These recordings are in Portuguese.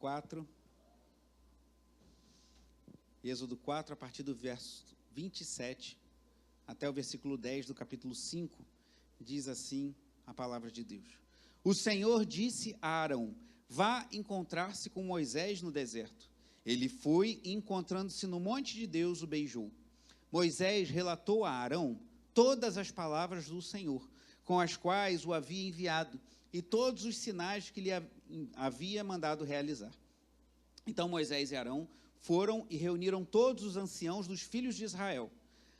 4, Êxodo 4, a partir do verso 27 até o versículo 10 do capítulo 5, diz assim a palavra de Deus. O Senhor disse a Arão: vá encontrar-se com Moisés no deserto. Ele foi e, encontrando-se no monte de Deus, o beijou. Moisés relatou a Arão todas as palavras do Senhor, com as quais o havia enviado, e todos os sinais que lhe havia mandado realizar. Então Moisés e Arão foram e reuniram todos os anciãos dos filhos de Israel.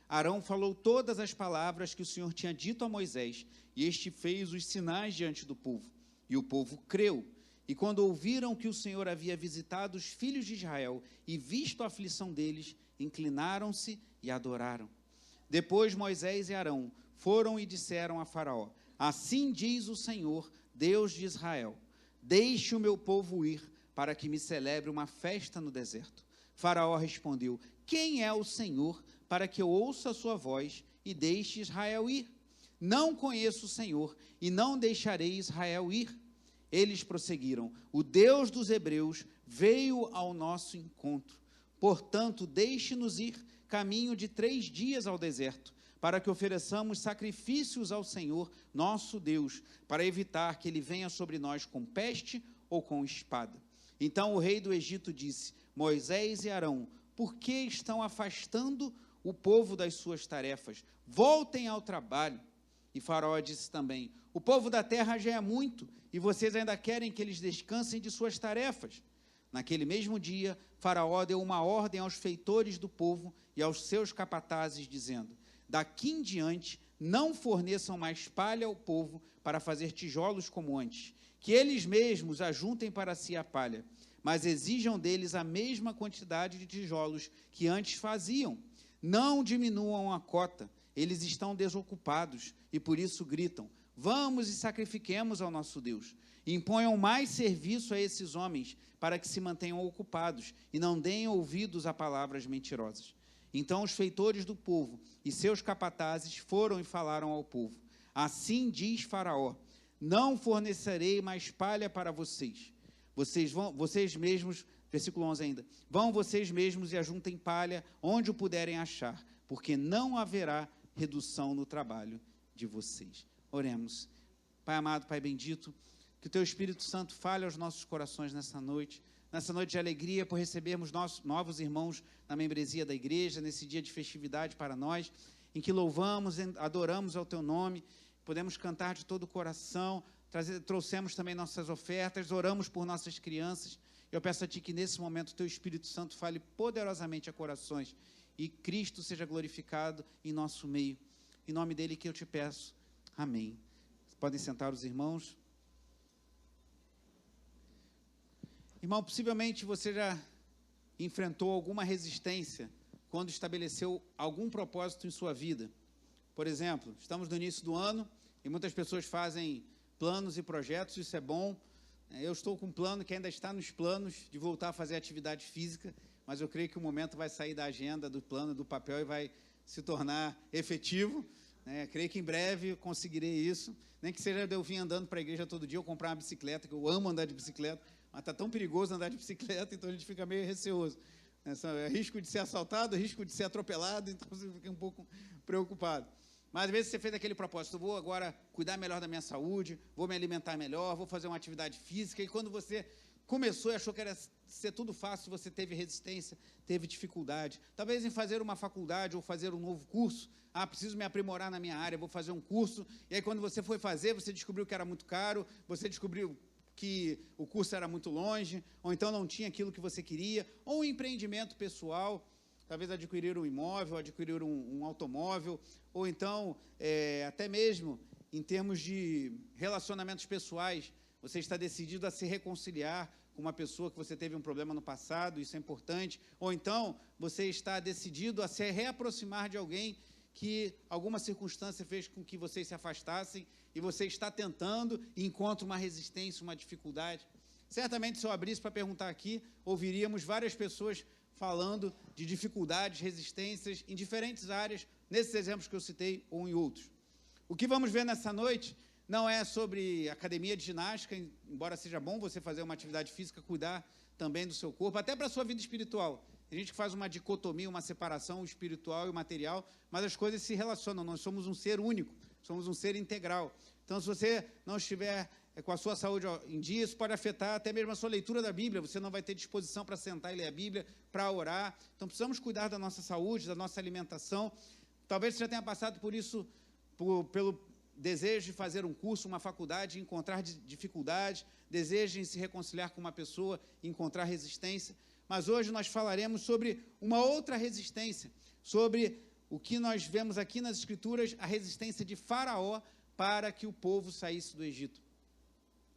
Arão falou todas as palavras que o Senhor tinha dito a Moisés, e este fez os sinais diante do povo. E o povo creu. E quando ouviram que o Senhor havia visitado os filhos de Israel e visto a aflição deles, inclinaram-se e adoraram. Depois Moisés e Arão foram e disseram a Faraó: assim diz o Senhor, Deus de Israel: deixe o meu povo ir, para que me celebre uma festa no deserto. Faraó respondeu: quem é o Senhor, para que eu ouça a sua voz e deixe Israel ir? Não conheço o Senhor, e não deixarei Israel ir. Eles prosseguiram: o Deus dos hebreus veio ao nosso encontro. Portanto, deixe-nos ir caminho de 3 dias ao deserto, para que ofereçamos sacrifícios ao Senhor, nosso Deus, para evitar que ele venha sobre nós com peste ou com espada. Então o rei do Egito disse: Moisés e Arão, por que estão afastando o povo das suas tarefas? Voltem ao trabalho. E Faraó disse também: o povo da terra já é muito, e vocês ainda querem que eles descansem de suas tarefas. Naquele mesmo dia, Faraó deu uma ordem aos feitores do povo e aos seus capatazes, dizendo: daqui em diante, não forneçam mais palha ao povo para fazer tijolos como antes, que eles mesmos ajuntem para si a palha, mas exijam deles a mesma quantidade de tijolos que antes faziam. Não diminuam a cota, eles estão desocupados e por isso gritam: vamos e sacrifiquemos ao nosso Deus. Imponham mais serviço a esses homens, para que se mantenham ocupados e não deem ouvidos a palavras mentirosas. Então os feitores do povo e seus capatazes foram e falaram ao povo: assim diz Faraó: não fornecerei mais palha para vocês. Vocês mesmos, versículo 11 ainda, vão vocês mesmos e ajuntem palha onde o puderem achar, porque não haverá redução no trabalho de vocês. Oremos. Pai amado, Pai bendito, que o Teu Espírito Santo fale aos nossos corações nessa noite de alegria por recebermos nossos novos irmãos na membresia da igreja, nesse dia de festividade para nós, em que louvamos, adoramos ao Teu nome, podemos cantar de todo o coração, trouxemos também nossas ofertas, oramos por nossas crianças. Eu peço a Ti que nesse momento o Teu Espírito Santo fale poderosamente a corações e Cristo seja glorificado em nosso meio. Em nome dEle que eu te peço. Amém. Podem sentar os irmãos. Irmão, possivelmente você já enfrentou alguma resistência quando estabeleceu algum propósito em sua vida. Por exemplo, estamos no início do ano e muitas pessoas fazem planos e projetos, isso é bom. Eu estou com um plano que ainda está nos planos de voltar a fazer atividade física, mas eu creio que o momento vai sair da agenda, do plano, do papel e vai se tornar efetivo. Creio que em breve conseguirei isso. Nem que seja de eu vir andando para a igreja todo dia, ou comprar uma bicicleta, que eu amo andar de bicicleta, mas está tão perigoso andar de bicicleta, então a gente fica meio receoso. É risco de ser assaltado, risco de ser atropelado, então você fica um pouco preocupado. Mas às vezes você fez aquele propósito: vou agora cuidar melhor da minha saúde, vou me alimentar melhor, vou fazer uma atividade física, e quando você começou e achou que era ser tudo fácil, você teve resistência, teve dificuldade. Talvez em fazer uma faculdade ou fazer um novo curso. Preciso me aprimorar na minha área, vou fazer um curso. E aí, quando você foi fazer, você descobriu que era muito caro, você descobriu que o curso era muito longe, ou então não tinha aquilo que você queria, ou um empreendimento pessoal, talvez adquirir um imóvel, adquirir um automóvel, ou então, até mesmo em termos de relacionamentos pessoais, você está decidido a se reconciliar com uma pessoa que você teve um problema no passado, isso é importante, ou então você está decidido a se reaproximar de alguém que alguma circunstância fez com que vocês se afastassem, e você está tentando e encontra uma resistência, uma dificuldade. Certamente, se eu abrisse para perguntar aqui, ouviríamos várias pessoas falando de dificuldades, resistências em diferentes áreas, nesses exemplos que eu citei ou em outros. O que vamos ver nessa noite não é sobre academia de ginástica, embora seja bom você fazer uma atividade física, cuidar também do seu corpo, até para a sua vida espiritual. Tem gente que faz uma dicotomia, uma separação, o espiritual e o material, mas as coisas se relacionam, nós somos um ser único, somos um ser integral. Então, se você não estiver com a sua saúde em dia, isso pode afetar até mesmo a sua leitura da Bíblia, você não vai ter disposição para sentar e ler a Bíblia, para orar. Então, precisamos cuidar da nossa saúde, da nossa alimentação. Talvez você já tenha passado por isso, pelo desejo de fazer um curso, uma faculdade, encontrar dificuldades, desejo em se reconciliar com uma pessoa, encontrar resistência. Mas hoje nós falaremos sobre uma outra resistência, sobre o que nós vemos aqui nas Escrituras, a resistência de Faraó para que o povo saísse do Egito.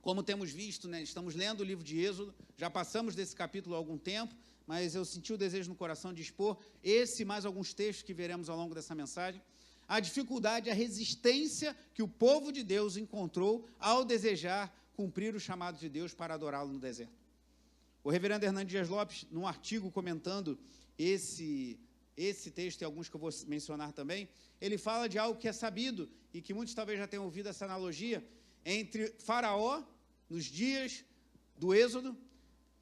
Como temos visto, né, estamos lendo o livro de Êxodo, já passamos desse capítulo há algum tempo, mas eu senti o desejo no coração de expor esse e mais alguns textos que veremos ao longo dessa mensagem. A dificuldade, a resistência que o povo de Deus encontrou ao desejar cumprir o chamado de Deus para adorá-lo no deserto. O reverendo Hernando Dias Lopes, num artigo comentando esse texto e alguns que eu vou mencionar também, ele fala de algo que é sabido e que muitos talvez já tenham ouvido essa analogia entre Faraó, nos dias do Êxodo,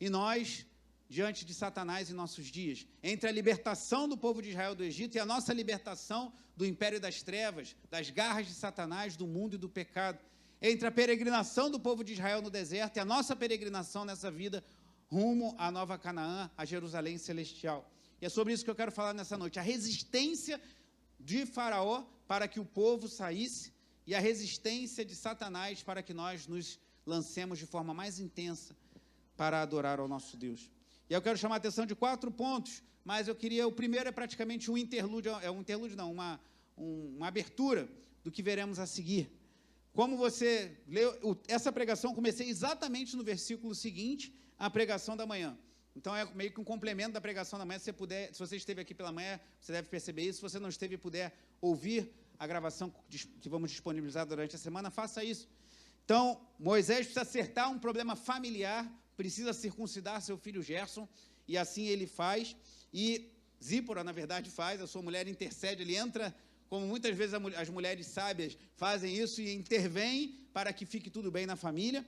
e nós, diante de Satanás em nossos dias. Entre a libertação do povo de Israel do Egito e a nossa libertação do império das trevas, das garras de Satanás, do mundo e do pecado. Entre a peregrinação do povo de Israel no deserto e a nossa peregrinação nessa vida rumo à Nova Canaã, a Jerusalém celestial. E é sobre isso que eu quero falar nessa noite. A resistência de Faraó para que o povo saísse e a resistência de Satanás para que nós nos lancemos de forma mais intensa para adorar ao nosso Deus. E eu quero chamar a atenção de 4 pontos, mas o primeiro é praticamente um interlúdio, uma abertura do que veremos a seguir. Como você leu, essa pregação comecei exatamente no versículo seguinte, a pregação da manhã. Então, é meio que um complemento da pregação da manhã. Se você esteve aqui pela manhã, você deve perceber isso. Se você não esteve e puder ouvir a gravação que vamos disponibilizar durante a semana, faça isso. Então, Moisés precisa acertar um problema familiar, precisa circuncidar seu filho Gerson, e assim ele faz. E Zípora, na verdade, faz, a sua mulher intercede, ele entra, como muitas vezes as mulheres sábias fazem isso, e intervém para que fique tudo bem na família.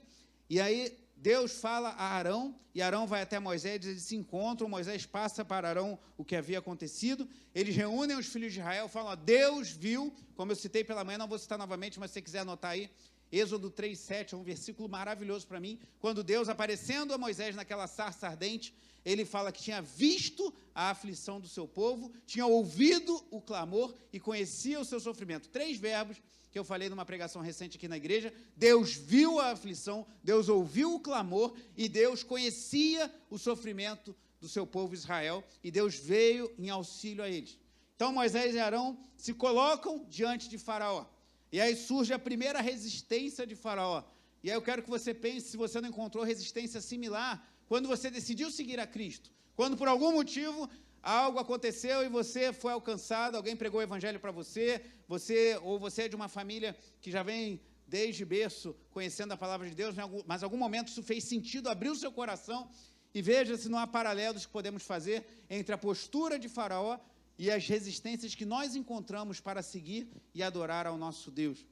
E aí Deus fala a Arão, e Arão vai até Moisés, eles se encontram, Moisés passa para Arão o que havia acontecido, eles reúnem os filhos de Israel, falam, ó, Deus viu, como eu citei pela manhã, não vou citar novamente, mas se você quiser anotar aí, Êxodo 3:7, é um versículo maravilhoso para mim, quando Deus, aparecendo a Moisés naquela sarça ardente, ele fala que tinha visto a aflição do seu povo, tinha ouvido o clamor e conhecia o seu sofrimento. 3 verbos que eu falei numa pregação recente aqui na igreja. Deus viu a aflição, Deus ouviu o clamor e Deus conhecia o sofrimento do seu povo Israel e Deus veio em auxílio a eles. Então Moisés e Arão se colocam diante de Faraó. E aí surge a primeira resistência de Faraó. E aí eu quero que você pense, se você não encontrou resistência similar, quando você decidiu seguir a Cristo. Quando por algum motivo algo aconteceu e você foi alcançado, alguém pregou o evangelho para você, ou você é de uma família que já vem desde berço conhecendo a palavra de Deus, mas em algum momento isso fez sentido, abriu o seu coração, e veja se não há paralelos que podemos fazer entre a postura de Faraó e as resistências que nós encontramos para seguir e adorar ao nosso Deus.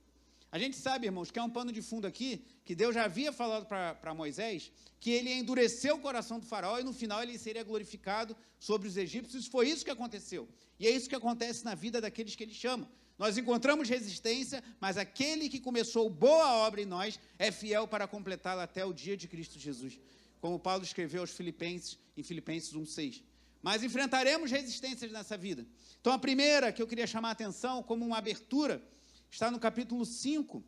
A gente sabe, irmãos, que é um pano de fundo aqui, que Deus já havia falado para Moisés, que ele ia endurecer o coração do faraó e no final ele seria glorificado sobre os egípcios. Foi isso que aconteceu. E é isso que acontece na vida daqueles que ele chama. Nós encontramos resistência, mas aquele que começou boa obra em nós é fiel para completá-la até o dia de Cristo Jesus. Como Paulo escreveu aos Filipenses, em Filipenses 1:6. Mas enfrentaremos resistências nessa vida. Então, a primeira que eu queria chamar a atenção como uma abertura está no capítulo 5,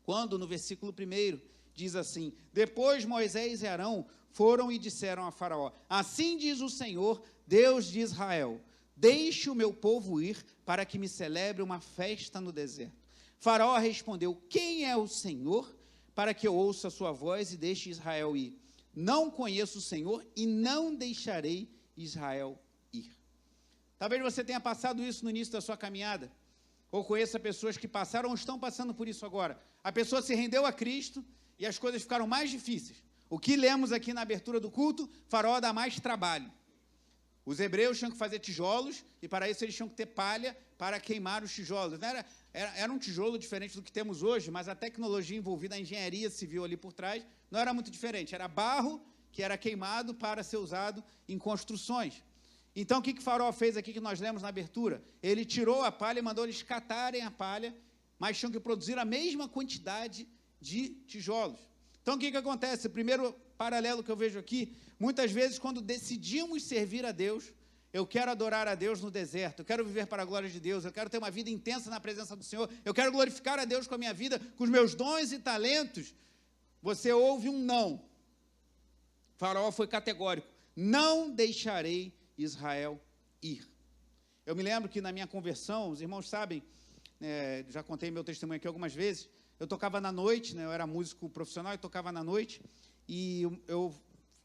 quando no versículo 1 diz assim: Depois Moisés e Arão foram e disseram a Faraó: Assim diz o Senhor, Deus de Israel, deixe o meu povo ir para que me celebre uma festa no deserto. Faraó respondeu: Quem é o Senhor para que eu ouça a sua voz e deixe Israel ir? Não conheço o Senhor e não deixarei Israel ir. Talvez você tenha passado isso no início da sua caminhada, ou conheça pessoas que passaram ou estão passando por isso agora. A pessoa se rendeu a Cristo e as coisas ficaram mais difíceis. O que lemos aqui na abertura do culto, Faraó dá mais trabalho. Os hebreus tinham que fazer tijolos e para isso eles tinham que ter palha para queimar os tijolos. Era um tijolo diferente do que temos hoje, mas a tecnologia envolvida, a engenharia civil ali por trás, não era muito diferente. Era barro que era queimado para ser usado em construções. Então, o que Faraó fez aqui, que nós lemos na abertura? Ele tirou a palha e mandou eles catarem a palha, mas tinham que produzir a mesma quantidade de tijolos. Então, o que acontece? O primeiro paralelo que eu vejo aqui, muitas vezes, quando decidimos servir a Deus, eu quero adorar a Deus no deserto, eu quero viver para a glória de Deus, eu quero ter uma vida intensa na presença do Senhor, eu quero glorificar a Deus com a minha vida, com os meus dons e talentos. Você ouve um não. Faraó foi categórico: não deixarei Israel ir. Eu me lembro que na minha conversão, os irmãos sabem, já contei meu testemunho aqui algumas vezes, eu tocava na noite, eu era músico profissional e tocava na noite, e eu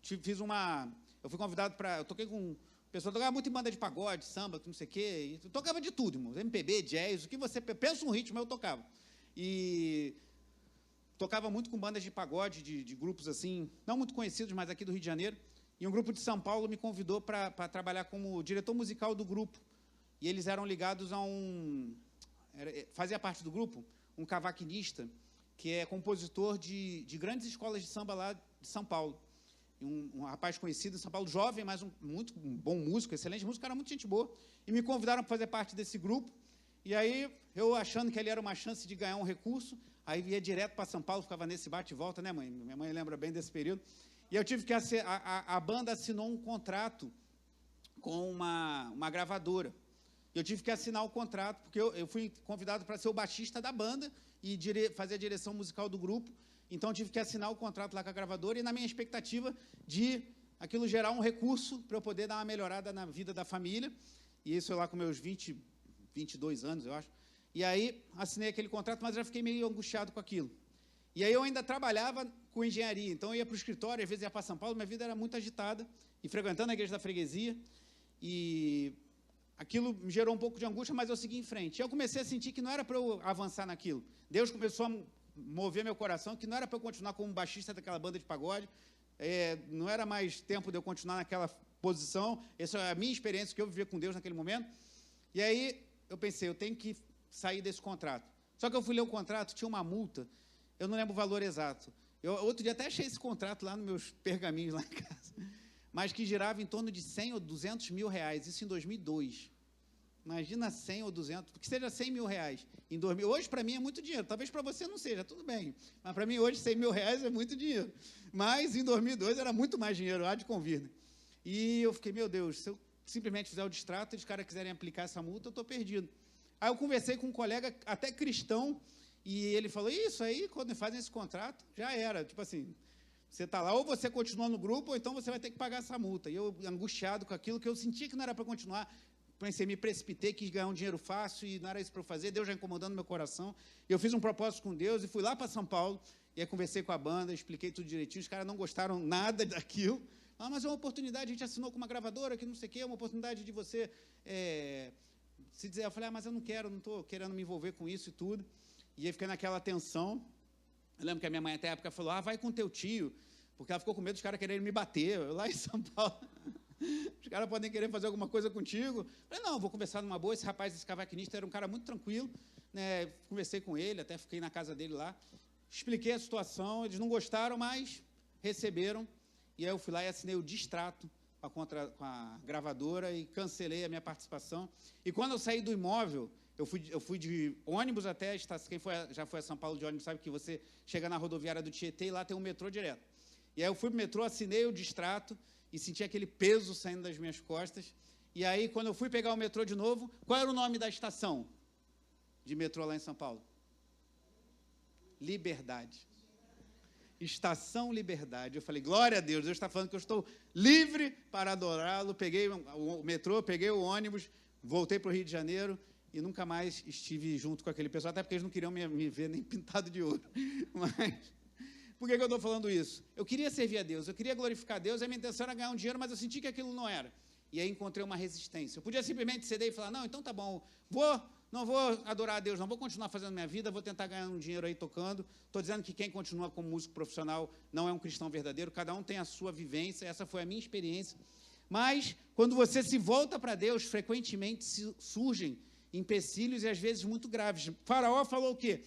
fui convidado para, eu toquei com o pessoal, tocava muito em banda de pagode, samba, não sei o quê, eu tocava de tudo, irmão, MPB, jazz, o que você pensa um ritmo, eu tocava. E tocava muito com bandas de pagode, de grupos assim, não muito conhecidos, mas aqui do Rio de Janeiro. E um grupo de São Paulo me convidou para trabalhar como diretor musical do grupo. E eles eram ligados a fazia parte do grupo um cavaquinista, que é compositor de grandes escolas de samba lá de São Paulo. Um rapaz conhecido em São Paulo, jovem, mas um bom músico, excelente músico, era muito gente boa. E me convidaram para fazer parte desse grupo. E aí, eu achando que ali era uma chance de ganhar um recurso, aí ia direto para São Paulo, ficava nesse bate e volta, né, mãe? Minha mãe lembra bem desse período. E eu tive que a banda assinou um contrato com uma gravadora. Eu tive que assinar o contrato, porque eu fui convidado para ser o baixista da banda e fazer a direção musical do grupo. Então, eu tive que assinar o contrato lá com a gravadora e na minha expectativa de aquilo gerar um recurso para eu poder dar uma melhorada na vida da família. E isso eu lá com meus 22 anos, eu acho. E aí, assinei aquele contrato, mas já fiquei meio angustiado com aquilo. E aí, eu ainda trabalhava com engenharia, então eu ia para o escritório, às vezes ia para São Paulo, minha vida era muito agitada, e frequentando a igreja da freguesia, e aquilo me gerou um pouco de angústia, mas eu segui em frente. E eu comecei a sentir que não era para eu avançar naquilo. Deus começou a mover meu coração, que não era para eu continuar como baixista daquela banda de pagode, não era mais tempo de eu continuar naquela posição, essa é a minha experiência que eu vivia com Deus naquele momento. E aí, eu pensei, eu tenho que sair desse contrato. Só que eu fui ler o contrato, tinha uma multa, eu não lembro o valor exato. Outro dia até achei esse contrato lá nos meus pergaminhos lá em casa, mas que girava em torno de 100 ou 200 mil reais, isso em 2002. Imagina 100 ou 200, que seja 100 mil reais. Hoje, para mim, é muito dinheiro. Talvez para você não seja, tudo bem. Mas para mim, hoje, 100 mil reais é muito dinheiro. Mas em 2002 era muito mais dinheiro, há de convir. Né? E eu fiquei, meu Deus, se eu simplesmente fizer o distrato e os caras quiserem aplicar essa multa, eu estou perdido. Aí eu conversei com um colega, até cristão, e ele falou, isso aí, quando fazem esse contrato, já era. Tipo assim, você está lá, ou você continua no grupo, ou então você vai ter que pagar essa multa. E eu, angustiado com aquilo, que eu sentia que não era para continuar, pensei, me precipitei, quis ganhar um dinheiro fácil, e não era isso para eu fazer, Deus já incomodando meu coração. Eu fiz um propósito com Deus, e fui lá para São Paulo, e aí conversei com a banda, expliquei tudo direitinho, os caras não gostaram nada daquilo. Ah, mas é uma oportunidade, a gente assinou com uma gravadora, que não sei o quê, é uma oportunidade de você se dizer. Eu falei, mas eu não quero, não estou querendo me envolver com isso e tudo. E aí fiquei naquela tensão. Eu lembro que a minha mãe até a época falou, vai com teu tio, porque ela ficou com medo dos caras quererem me bater, eu lá em São Paulo. Os caras podem querer fazer alguma coisa contigo. Eu falei, não, vou conversar numa boa. Esse rapaz, esse cavaquinista, era um cara muito tranquilo, né? Conversei com ele, até fiquei na casa dele lá. Expliquei a situação, eles não gostaram, mas receberam. E aí eu fui lá e assinei o distrato com a gravadora e cancelei a minha participação. E quando eu saí do imóvel, eu fui de ônibus até a estação. Quem já foi a São Paulo de ônibus sabe que você chega na rodoviária do Tietê e lá tem um metrô direto. E aí eu fui para o metrô, assinei o distrato e senti aquele peso saindo das minhas costas. E aí, quando eu fui pegar o metrô de novo, qual era o nome da estação de metrô lá em São Paulo? Liberdade. Estação Liberdade. Eu falei, glória a Deus, Deus está falando que eu estou livre para adorá-lo. Peguei o metrô, peguei o ônibus, voltei para o Rio de Janeiro e nunca mais estive junto com aquele pessoal, até porque eles não queriam me ver nem pintado de ouro. Mas, por que eu estou falando isso? Eu queria servir a Deus, eu queria glorificar a Deus, a minha intenção era ganhar um dinheiro, mas eu senti que aquilo não era. E aí encontrei uma resistência. Eu podia simplesmente ceder e falar, não, então tá bom, não vou adorar a Deus, não vou continuar fazendo minha vida, vou tentar ganhar um dinheiro aí tocando. Estou dizendo que quem continua como músico profissional não é um cristão verdadeiro, cada um tem a sua vivência, essa foi a minha experiência. Mas, quando você se volta para Deus, frequentemente surgem empecilhos e às vezes muito graves. Faraó falou o quê?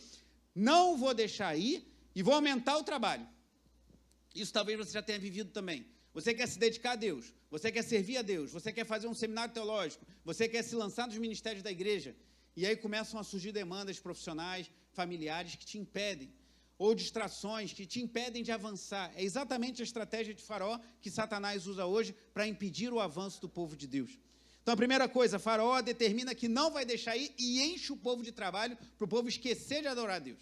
Não vou deixar ir e vou aumentar o trabalho. Isso talvez você já tenha vivido também. Você quer se dedicar a Deus, você quer servir a Deus, você quer fazer um seminário teológico, você quer se lançar nos ministérios da igreja, e aí começam a surgir demandas profissionais, familiares que te impedem, ou distrações que te impedem de avançar. É exatamente a estratégia de Faraó que Satanás usa hoje para impedir o avanço do povo de Deus. Então, a primeira coisa, Faraó determina que não vai deixar ir e enche o povo de trabalho para o povo esquecer de adorar a Deus.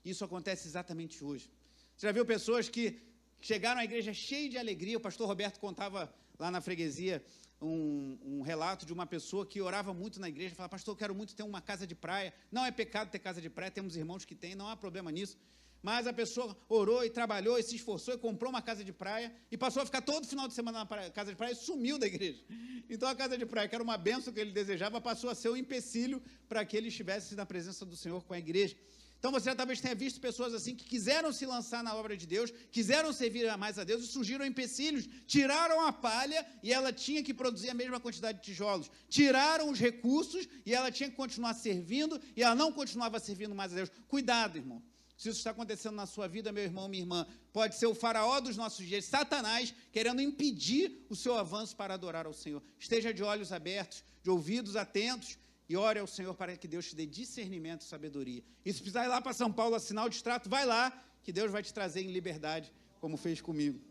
Isso acontece exatamente hoje. Você já viu pessoas que chegaram à igreja cheias de alegria? O pastor Roberto contava lá na freguesia um relato de uma pessoa que orava muito na igreja, falava: pastor, eu quero muito ter uma casa de praia. Não é pecado ter casa de praia, temos irmãos que têm, não há problema nisso. Mas a pessoa orou e trabalhou e se esforçou e comprou uma casa de praia e passou a ficar todo final de semana na casa de praia e sumiu da igreja. Então a casa de praia, que era uma bênção que ele desejava, passou a ser um empecilho para que ele estivesse na presença do Senhor com a igreja. Então você talvez tenha visto pessoas assim que quiseram se lançar na obra de Deus, quiseram servir mais a Deus e surgiram empecilhos, tiraram a palha e ela tinha que produzir a mesma quantidade de tijolos, tiraram os recursos e ela tinha que continuar servindo e ela não continuava servindo mais a Deus. Cuidado, irmão. Se isso está acontecendo na sua vida, meu irmão, minha irmã, pode ser o faraó dos nossos dias, Satanás, querendo impedir o seu avanço para adorar ao Senhor. Esteja de olhos abertos, de ouvidos atentos, e ore ao Senhor para que Deus te dê discernimento e sabedoria. E se precisar ir lá para São Paulo assinar o distrato, vai lá, que Deus vai te trazer em liberdade, como fez comigo.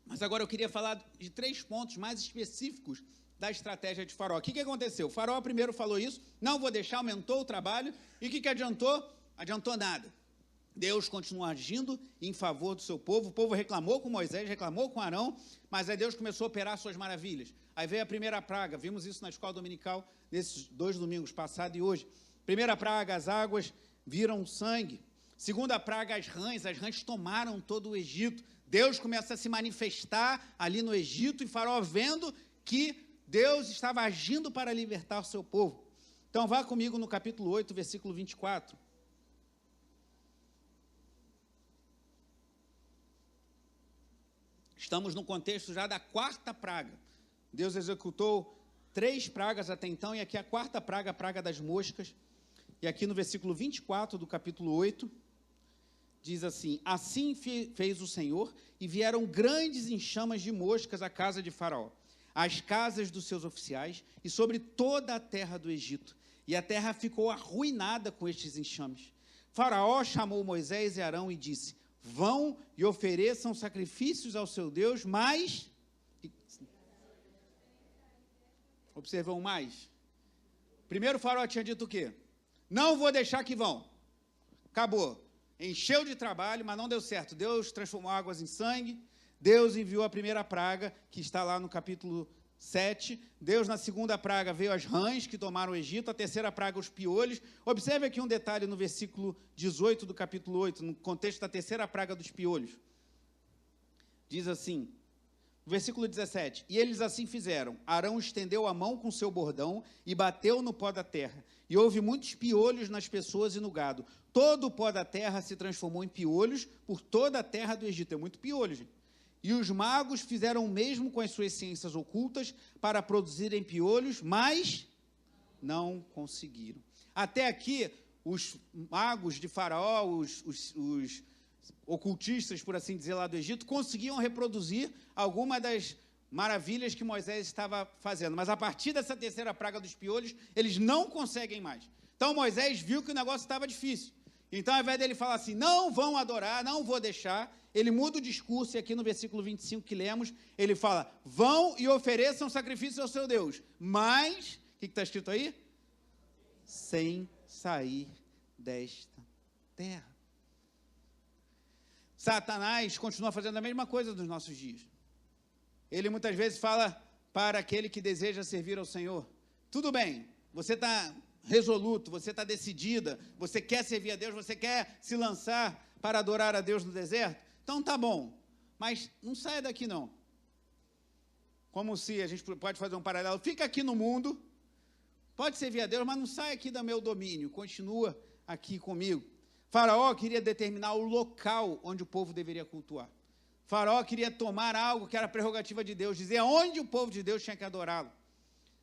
Mas agora eu queria falar de 3 pontos mais específicos da estratégia de Faraó. O que aconteceu? O Faraó primeiro falou isso, não vou deixar, aumentou o trabalho, e o que adiantou? Adiantou nada. Deus continua agindo em favor do seu povo, o povo reclamou com Moisés, reclamou com Arão, mas aí Deus começou a operar suas maravilhas. Aí veio a primeira praga, vimos isso na escola dominical, nesses 2 domingos, passado e hoje. Primeira praga, as águas viram sangue. Segunda praga, as rãs tomaram todo o Egito. Deus começa a se manifestar ali no Egito, e Faraó vendo que Deus estava agindo para libertar o seu povo. Então, vá comigo no capítulo 8, versículo 24. Estamos no contexto já da 4ª praga. Deus executou 3 pragas até então, e aqui a 4ª praga, a praga das moscas. E aqui no versículo 24 do capítulo 8, diz assim: assim fez o Senhor, e vieram grandes enxamas de moscas à casa de Faraó, as casas dos seus oficiais e sobre toda a terra do Egito. E a terra ficou arruinada com estes enxames. Faraó chamou Moisés e Arão e disse: vão e ofereçam sacrifícios ao seu Deus, mas... Observam mais. Primeiro Faraó tinha dito o quê? Não vou deixar que vão. Acabou. Encheu de trabalho, mas não deu certo. Deus transformou águas em sangue. Deus enviou a primeira praga, que está lá no capítulo 7. Deus, na segunda praga, veio as rãs, que tomaram o Egito. A terceira praga, os piolhos. Observe aqui um detalhe no versículo 18 do capítulo 8, no contexto da terceira praga dos piolhos. Diz assim, versículo 17: e eles assim fizeram. Arão estendeu a mão com seu bordão e bateu no pó da terra. E houve muitos piolhos nas pessoas e no gado. Todo o pó da terra se transformou em piolhos por toda a terra do Egito. É muito piolho, gente. E os magos fizeram o mesmo com as suas ciências ocultas para produzirem piolhos, mas não conseguiram. Até aqui, os magos de Faraó, os ocultistas, por assim dizer, lá do Egito, conseguiam reproduzir alguma das maravilhas que Moisés estava fazendo. Mas a partir dessa terceira praga dos piolhos, eles não conseguem mais. Então Moisés viu que o negócio estava difícil. Então, ao invés dele falar assim, não vão adorar, não vou deixar, ele muda o discurso, e aqui no versículo 25 que lemos, ele fala, vão e ofereçam sacrifício ao seu Deus, mas, o que está escrito aí? Sem sair desta terra. Satanás continua fazendo a mesma coisa nos nossos dias. Ele muitas vezes fala para aquele que deseja servir ao Senhor, tudo bem, você está resoluto, você está decidida, você quer servir a Deus, você quer se lançar para adorar a Deus no deserto, então tá bom, mas não saia daqui não. Como se a gente pode fazer um paralelo, fica aqui no mundo, pode servir a Deus, mas não sai aqui do meu domínio, continua aqui comigo. Faraó queria determinar o local onde o povo deveria cultuar. Faraó queria tomar algo que era prerrogativa de Deus, dizer onde o povo de Deus tinha que adorá-lo.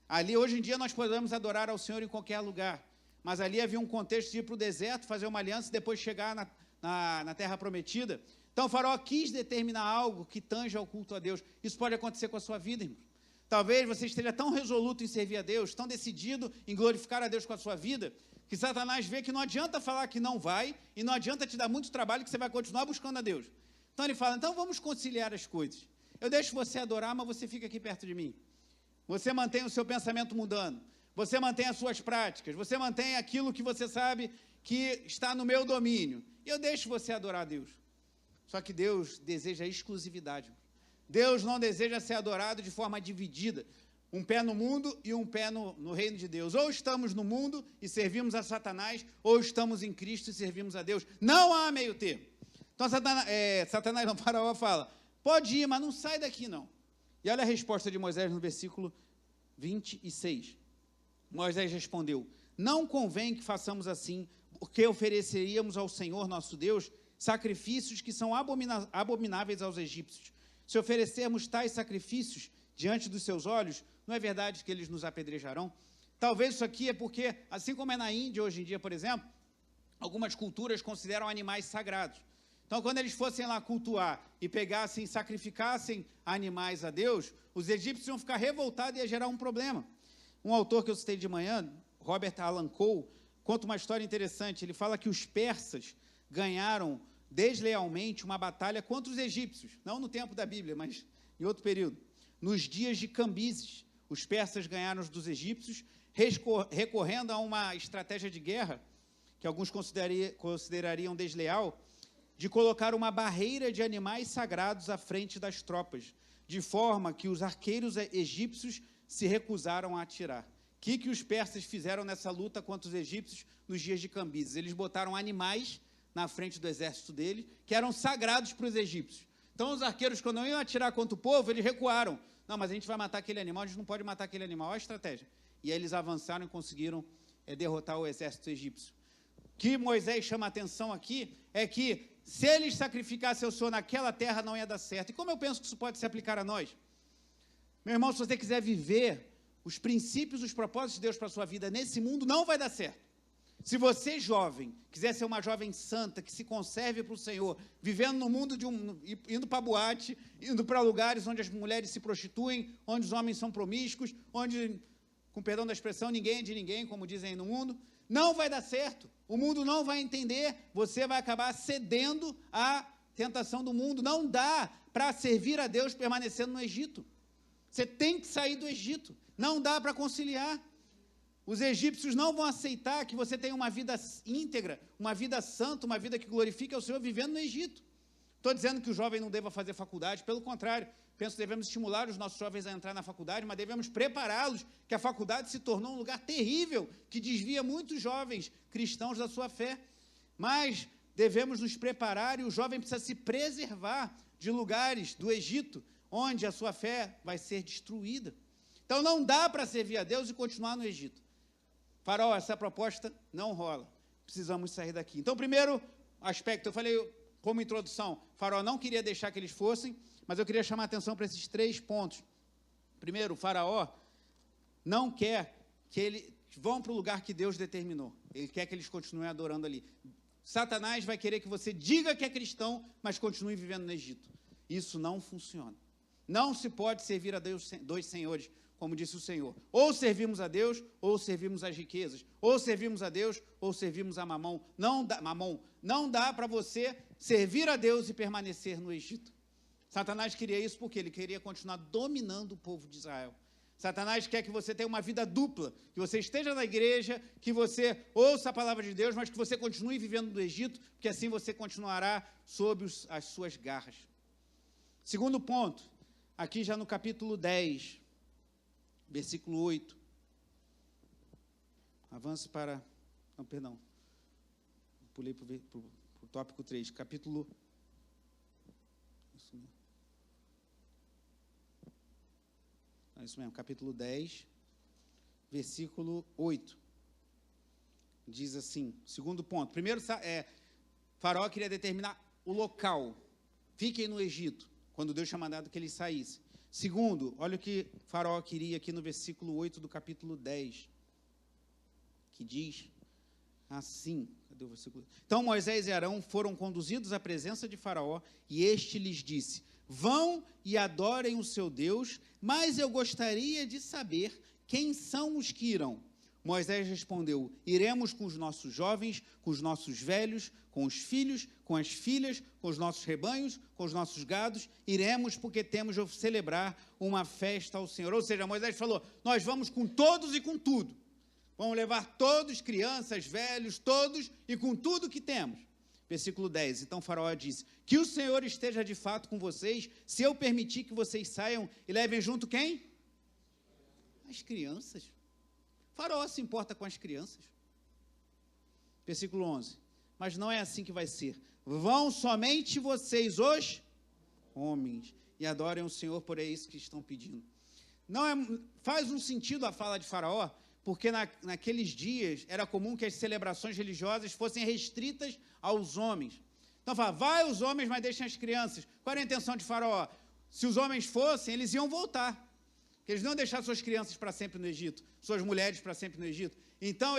Ali, hoje em dia, nós podemos adorar ao Senhor em qualquer lugar, mas ali havia um contexto de ir para o deserto, fazer uma aliança e depois chegar na Terra Prometida. Então, o Faraó quis determinar algo que tanja ao culto a Deus. Isso pode acontecer com a sua vida, irmão. Talvez você esteja tão resoluto em servir a Deus, tão decidido em glorificar a Deus com a sua vida, que Satanás vê que não adianta falar que não vai, e não adianta te dar muito trabalho, que você vai continuar buscando a Deus. Então, ele fala, então vamos conciliar as coisas. Eu deixo você adorar, mas você fica aqui perto de mim. Você mantém o seu pensamento mudando. Você mantém as suas práticas. Você mantém aquilo que você sabe que está no meu domínio. E eu deixo você adorar a Deus. Só que Deus deseja exclusividade. Deus não deseja ser adorado de forma dividida. Um pé no mundo e um pé no reino de Deus. Ou estamos no mundo e servimos a Satanás, ou estamos em Cristo e servimos a Deus. Não há meio termo. Então, Satanás, não, Faraó fala, pode ir, mas não sai daqui, não. E olha a resposta de Moisés no versículo 26. Moisés respondeu, não convém que façamos assim, porque ofereceríamos ao Senhor nosso Deus sacrifícios que são abomináveis aos egípcios. Se oferecermos tais sacrifícios diante dos seus olhos, não é verdade que eles nos apedrejarão? Talvez isso aqui é porque, assim como é na Índia hoje em dia, por exemplo, algumas culturas consideram animais sagrados. Então, quando eles fossem lá cultuar e pegassem, sacrificassem animais a Deus, os egípcios iam ficar revoltados e ia gerar um problema. Um autor que eu citei de manhã, Robert Alan Cole, conta uma história interessante. Ele fala que os persas ganharam deslealmente uma batalha contra os egípcios, não no tempo da Bíblia, mas em outro período. Nos dias de Cambises, os persas ganharam dos egípcios, recorrendo a uma estratégia de guerra, que alguns considerariam desleal, de colocar uma barreira de animais sagrados à frente das tropas, de forma que os arqueiros egípcios se recusaram a atirar. O que os persas fizeram nessa luta contra os egípcios nos dias de Cambises? Eles botaram animais na frente do exército deles, que eram sagrados para os egípcios. Então, os arqueiros, quando iam atirar contra o povo, eles recuaram. Não, mas a gente vai matar aquele animal, a gente não pode matar aquele animal. Olha a estratégia. E aí eles avançaram e conseguiram derrotar o exército egípcio. O que Moisés chama a atenção aqui é que, se eles sacrificassem ao Senhor naquela terra, não ia dar certo. E como eu penso que isso pode se aplicar a nós? Meu irmão, se você quiser viver os princípios, os propósitos de Deus para a sua vida nesse mundo, não vai dar certo. Se você, jovem, quiser ser uma jovem santa, que se conserve para o Senhor, vivendo no mundo indo para boate, indo para lugares onde as mulheres se prostituem, onde os homens são promíscuos, onde, com perdão da expressão, ninguém é de ninguém, como dizem aí no mundo, não vai dar certo. O mundo não vai entender, você vai acabar cedendo à tentação do mundo. Não dá para servir a Deus permanecendo no Egito. Você tem que sair do Egito. Não dá para conciliar. Os egípcios não vão aceitar que você tenha uma vida íntegra, uma vida santa, uma vida que glorifique ao Senhor vivendo no Egito. Estou dizendo que o jovem não deva fazer faculdade, pelo contrário, penso que devemos estimular os nossos jovens a entrar na faculdade, mas devemos prepará-los, que a faculdade se tornou um lugar terrível, que desvia muitos jovens cristãos da sua fé. Mas devemos nos preparar e o jovem precisa se preservar de lugares do Egito, onde a sua fé vai ser destruída. Então não dá para servir a Deus e continuar no Egito. Faraó, essa proposta não rola. Precisamos sair daqui. Então, primeiro aspecto, eu falei como introdução, Faraó não queria deixar que eles fossem, mas eu queria chamar a atenção para esses 3 pontos. Primeiro, Faraó não quer que eles vão para o lugar que Deus determinou. Ele quer que eles continuem adorando ali. Satanás vai querer que você diga que é cristão, mas continue vivendo no Egito. Isso não funciona. Não se pode servir a Deus 2 senhores, como disse o Senhor. Ou servimos a Deus, ou servimos as riquezas. Ou servimos a Deus, ou servimos a Mamon. Não dá para você servir a Deus e permanecer no Egito. Satanás queria isso porque ele queria continuar dominando o povo de Israel. Satanás quer que você tenha uma vida dupla, que você esteja na igreja, que você ouça a palavra de Deus, mas que você continue vivendo no Egito, porque assim você continuará sob as suas garras. Segundo ponto, aqui já no capítulo 10, versículo 8. Avance para... Não, perdão. Pulei para o tópico 3. Capítulo... Isso mesmo, capítulo 10, versículo 8. Diz assim, segundo ponto. Primeiro, Faraó queria determinar o local. Fiquem no Egito, quando Deus tinha mandado que eles saíssem. Segundo, olha o que Faraó queria aqui no versículo 8 do capítulo 10, que diz: assim. Cadê o versículo? Então Moisés e Arão foram conduzidos à presença de Faraó, e este lhes disse: vão e adorem o seu Deus, mas eu gostaria de saber quem são os que irão. Moisés respondeu: iremos com os nossos jovens, com os nossos velhos, com os filhos, com as filhas, com os nossos rebanhos, com os nossos gados, iremos porque temos de celebrar uma festa ao Senhor. Ou seja, Moisés falou: nós vamos com todos e com tudo. Vamos levar todos, crianças, velhos, todos e com tudo que temos. Versículo 10, então Faraó disse: que o Senhor esteja de fato com vocês, se eu permitir que vocês saiam e levem junto quem? As crianças. Faraó se importa com as crianças. Versículo 11, mas não é assim que vai ser. Vão somente vocês, os homens, e adorem o Senhor, por isso que estão pedindo. Não faz um sentido a fala de Faraó, porque naqueles dias era comum que as celebrações religiosas fossem restritas aos homens. Então fala: vai os homens, mas deixem as crianças. Qual era a intenção de Faraó? Se os homens fossem, eles iam voltar. Eles não iam deixar suas crianças para sempre no Egito, suas mulheres para sempre no Egito. Então,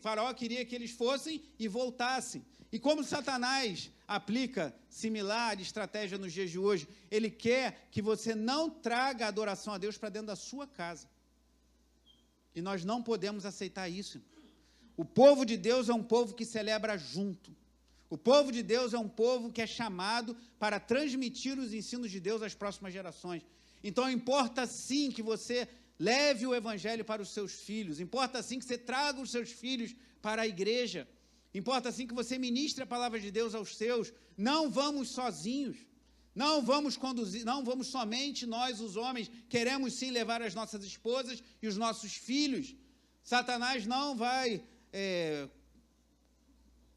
Faraó queria que eles fossem e voltassem. E como Satanás aplica similar estratégia nos dias de hoje, ele quer que você não traga a adoração a Deus para dentro da sua casa. E nós não podemos aceitar isso. O povo de Deus é um povo que celebra junto. O povo de Deus é um povo que é chamado para transmitir os ensinos de Deus às próximas gerações. Então, importa sim que você leve o evangelho para os seus filhos. Importa sim que você traga os seus filhos para a igreja. Importa sim que você ministre a palavra de Deus aos seus. Não vamos sozinhos. Não vamos conduzir, não vamos somente nós, os homens, queremos sim levar as nossas esposas e os nossos filhos. Satanás não vai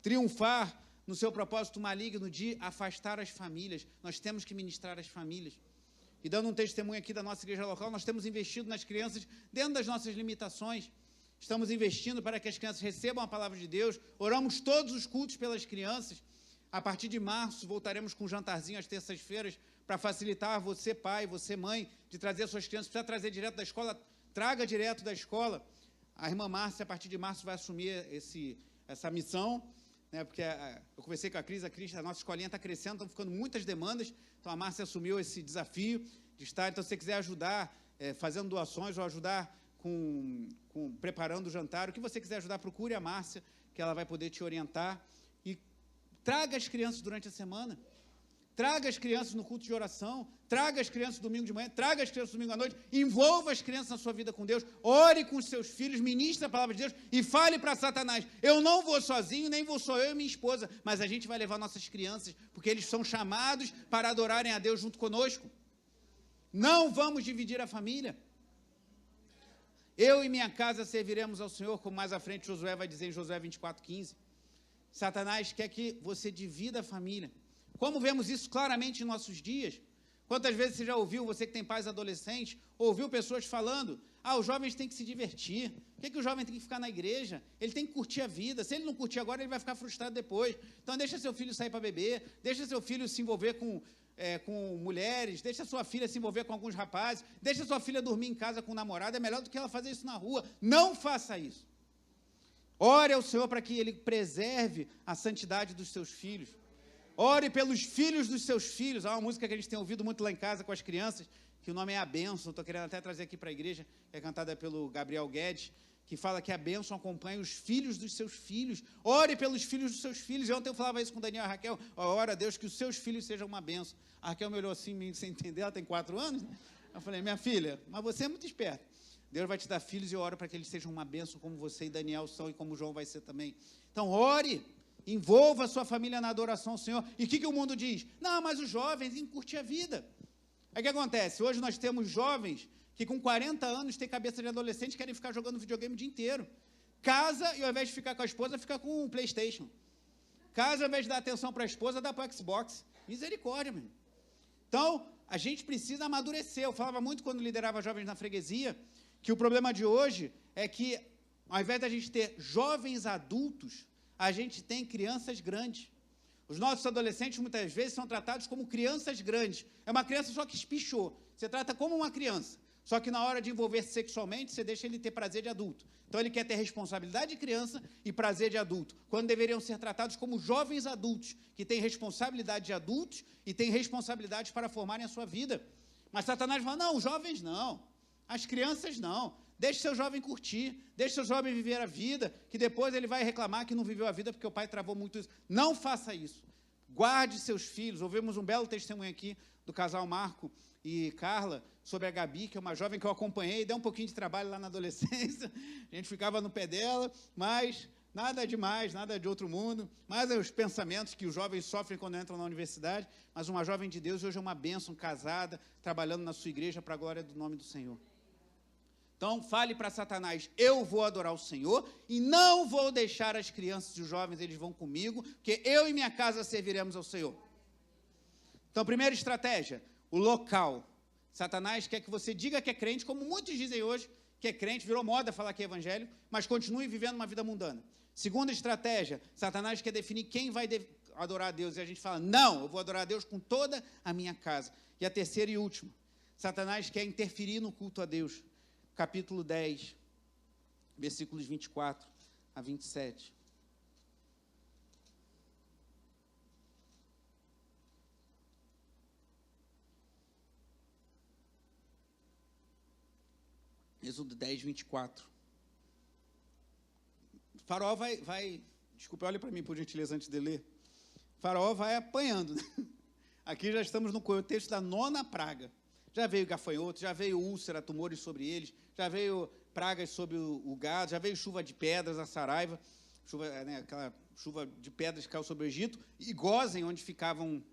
triunfar no seu propósito maligno de afastar as famílias. Nós temos que ministrar as famílias. E dando um testemunho aqui da nossa igreja local, nós temos investido nas crianças dentro das nossas limitações. Estamos investindo para que as crianças recebam a palavra de Deus. Oramos todos os cultos pelas crianças. A partir de março, voltaremos com um jantarzinho às terças-feiras para facilitar você, pai, você, mãe, de trazer suas crianças. Precisa trazer direto da escola, traga direto da escola. A irmã Márcia, a partir de março, vai assumir essa missão, né, porque eu conversei com a Cris, a nossa escolinha está crescendo, estão ficando muitas demandas, então a Márcia assumiu esse desafio de estar. Então, se você quiser ajudar fazendo doações ou ajudar preparando o jantar, o que você quiser ajudar, procure a Márcia, que ela vai poder te orientar. E traga as crianças durante a semana, traga as crianças no culto de oração, traga as crianças domingo de manhã, traga as crianças domingo à noite, envolva as crianças na sua vida com Deus, ore com os seus filhos, ministre a palavra de Deus e fale para Satanás: eu não vou sozinho, nem vou só eu e minha esposa, mas a gente vai levar nossas crianças, porque eles são chamados para adorarem a Deus junto conosco. Não vamos dividir a família. Eu e minha casa serviremos ao Senhor, como mais à frente Josué vai dizer em Josué 24:15. Satanás quer que você divida a família. Como vemos isso claramente em nossos dias? Quantas vezes você já ouviu, você que tem pais adolescentes, ouviu pessoas falando: os jovens têm que se divertir. Por que o jovem tem que ficar na igreja? Ele tem que curtir a vida. Se ele não curtir agora, ele vai ficar frustrado depois. Então, deixa seu filho sair para beber, deixa seu filho se envolver com mulheres, deixa sua filha se envolver com alguns rapazes, deixa sua filha dormir em casa com o namorado. É melhor do que ela fazer isso na rua. Não faça isso. Ore ao Senhor para que Ele preserve a santidade dos seus filhos. Ore pelos filhos dos seus filhos. Há uma música que a gente tem ouvido muito lá em casa com as crianças, que o nome é A Bênção. Estou querendo até trazer aqui para a igreja, que é cantada pelo Gabriel Guedes, que fala que a bênção acompanha os filhos dos seus filhos. Ore pelos filhos dos seus filhos. Ontem eu falava isso com o Daniel e a Raquel: ora a Deus que os seus filhos sejam uma bênção. A Raquel me olhou assim, meio sem entender, ela tem 4 anos, né? Eu falei: minha filha, mas você é muito esperta. Deus vai te dar filhos e eu oro para que eles sejam uma bênção, como você e Daniel são, e como João vai ser também. Então, ore, envolva a sua família na adoração ao Senhor. E o que o mundo diz? Não, mas os jovens têm que curtir a vida. Aí o que acontece? Hoje nós temos jovens que com 40 anos têm cabeça de adolescente e querem ficar jogando videogame o dia inteiro. Casa e ao invés de ficar com a esposa, fica com o PlayStation. Casa, ao invés de dar atenção para a esposa, dá para o Xbox. Misericórdia, meu. Então, a gente precisa amadurecer. Eu falava muito quando liderava jovens na freguesia, que o problema de hoje é que, ao invés da gente ter jovens adultos, a gente tem crianças grandes. Os nossos adolescentes, muitas vezes, são tratados como crianças grandes. É uma criança só que espichou. Você trata como uma criança. Só que na hora de envolver-se sexualmente, você deixa ele ter prazer de adulto. Então, ele quer ter responsabilidade de criança e prazer de adulto, quando deveriam ser tratados como jovens adultos, que têm responsabilidade de adultos e têm responsabilidades para formarem a sua vida. Mas Satanás fala, não, os jovens não, as crianças não. Deixe seu jovem curtir, deixe seu jovem viver a vida, que depois ele vai reclamar que não viveu a vida porque o pai travou muito isso. Não faça isso. Guarde seus filhos. Ouvimos um belo testemunho aqui do casal Marco e Carla, sobre a Gabi, que é uma jovem que eu acompanhei, deu um pouquinho de trabalho lá na adolescência, a gente ficava no pé dela, mas nada demais, nada de outro mundo, mas os pensamentos que os jovens sofrem quando entram na universidade, mas uma jovem de Deus hoje é uma bênção, casada, trabalhando na sua igreja para a glória do nome do Senhor. Então, fale para Satanás, eu vou adorar o Senhor e não vou deixar as crianças e os jovens, eles vão comigo, porque eu e minha casa serviremos ao Senhor. Então, primeira estratégia, o local. Satanás quer que você diga que é crente, como muitos dizem hoje, que é crente, virou moda falar que é evangélico, mas continue vivendo uma vida mundana. Segunda estratégia, Satanás quer definir quem vai adorar a Deus, e a gente fala, não, eu vou adorar a Deus com toda a minha casa. E a terceira e última, Satanás quer interferir no culto a Deus. Capítulo 10, versículos 24 a 27. Êxodo 10, 24. Faraó vai desculpa, olha para mim, por gentileza, antes de ler. Faraó vai apanhando. Aqui já estamos no contexto da 9ª praga. Já veio gafanhoto, já veio úlcera, tumores sobre eles, já veio pragas sobre o gado, já veio chuva de pedras, a saraiva, aquela chuva de pedras que caiu sobre o Egito, e Gósen, onde ficavam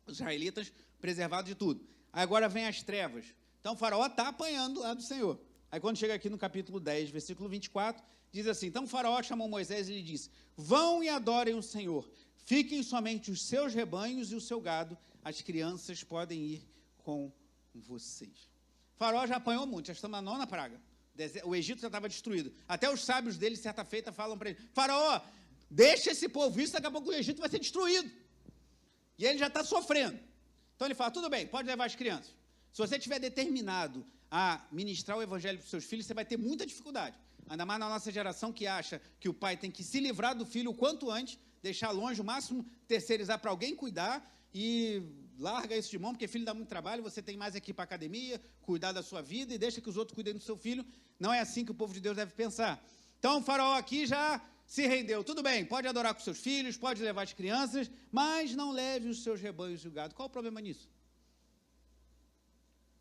os israelitas, preservados de tudo. Aí agora vem as trevas. Então, o faraó está apanhando lá do Senhor. Aí, quando chega aqui no capítulo 10, versículo 24, diz assim, então o faraó chamou Moisés e lhe disse, vão e adorem o Senhor, fiquem somente os seus rebanhos e o seu gado, as crianças podem ir com vocês. O faraó já apanhou muito, já estamos na 9ª praga. O Egito já estava destruído. Até os sábios dele, certa feita, falam para ele, faraó, deixa esse povo isso, daqui a pouco o Egito vai ser destruído. E ele já está sofrendo. Então ele fala, tudo bem, pode levar as crianças. Se você estiver determinado a ministrar o evangelho para os seus filhos, você vai ter muita dificuldade. Ainda mais na nossa geração que acha que o pai tem que se livrar do filho o quanto antes, deixar longe, o máximo terceirizar para alguém cuidar e larga isso de mão, porque filho dá muito trabalho, você tem mais aqui para a academia, cuidar da sua vida e deixa que os outros cuidem do seu filho. Não é assim que o povo de Deus deve pensar. Então o faraó aqui já se rendeu. Tudo bem, pode adorar com seus filhos, pode levar as crianças, mas não leve os seus rebanhos e o gado. Qual o problema nisso?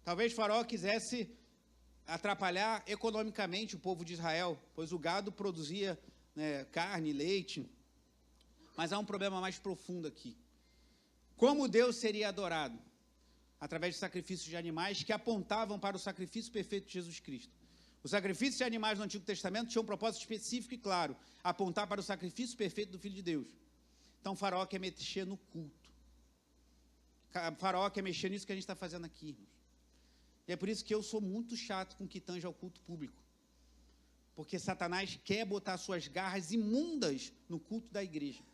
Talvez o faraó quisesse atrapalhar economicamente o povo de Israel, pois o gado produzia carne, leite. Mas há um problema mais profundo aqui. Como Deus seria adorado? Através de sacrifícios de animais que apontavam para o sacrifício perfeito de Jesus Cristo. Os sacrifícios de animais no Antigo Testamento tinham um propósito específico e claro, apontar para o sacrifício perfeito do Filho de Deus. Então o faraó quer mexer no culto. O faraó quer mexer nisso que a gente está fazendo aqui, irmãos. E é por isso que eu sou muito chato com o que tange ao culto público. Porque Satanás quer botar suas garras imundas no culto da igreja.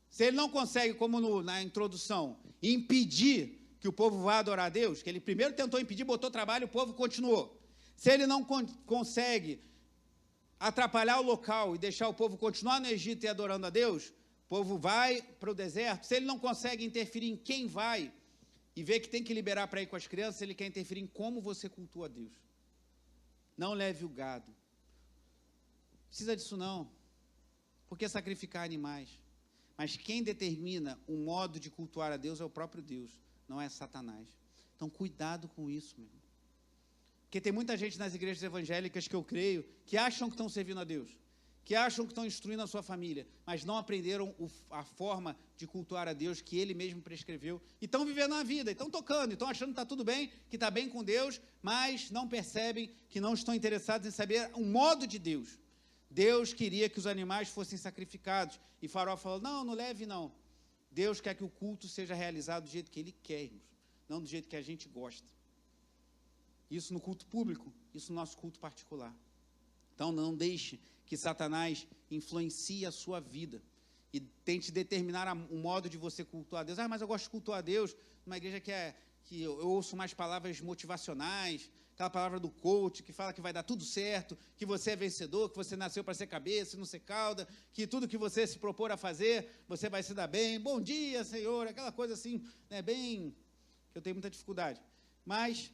Se ele não consegue, como na introdução, impedir que o povo vá adorar a Deus, que ele primeiro tentou impedir, botou trabalho, o povo continuou. Se ele não consegue atrapalhar o local e deixar o povo continuar no Egito e adorando a Deus, o povo vai para o deserto. Se ele não consegue interferir em quem vai e vê que tem que liberar para ir com as crianças, ele quer interferir em como você cultua a Deus. Não leve o gado. Precisa disso não. Por que sacrificar animais? Mas quem determina o modo de cultuar a Deus é o próprio Deus, não é Satanás. Então, cuidado com isso, meu irmão. Porque tem muita gente nas igrejas evangélicas que eu creio, que acham que estão servindo a Deus, que acham que estão instruindo a sua família, mas não aprenderam a forma de cultuar a Deus que Ele mesmo prescreveu, e estão vivendo a vida, e estão tocando, e estão achando que está tudo bem, que está bem com Deus, mas não percebem que não estão interessados em saber o modo de Deus. Deus queria que os animais fossem sacrificados, e Faraó falou, não leve não. Deus quer que o culto seja realizado do jeito que Ele quer, irmãos, não do jeito que a gente gosta. Isso no culto público, isso no nosso culto particular. Então, não deixe que Satanás influencie a sua vida e tente determinar o modo de você cultuar a Deus. Mas eu gosto de cultuar a Deus numa igreja que é que eu ouço mais palavras motivacionais, aquela palavra do coach, que fala que vai dar tudo certo, que você é vencedor, que você nasceu para ser cabeça e não ser cauda, que tudo que você se propor a fazer, você vai se dar bem. Bom dia, Senhor, aquela coisa assim, né, bem, que eu tenho muita dificuldade. Mas,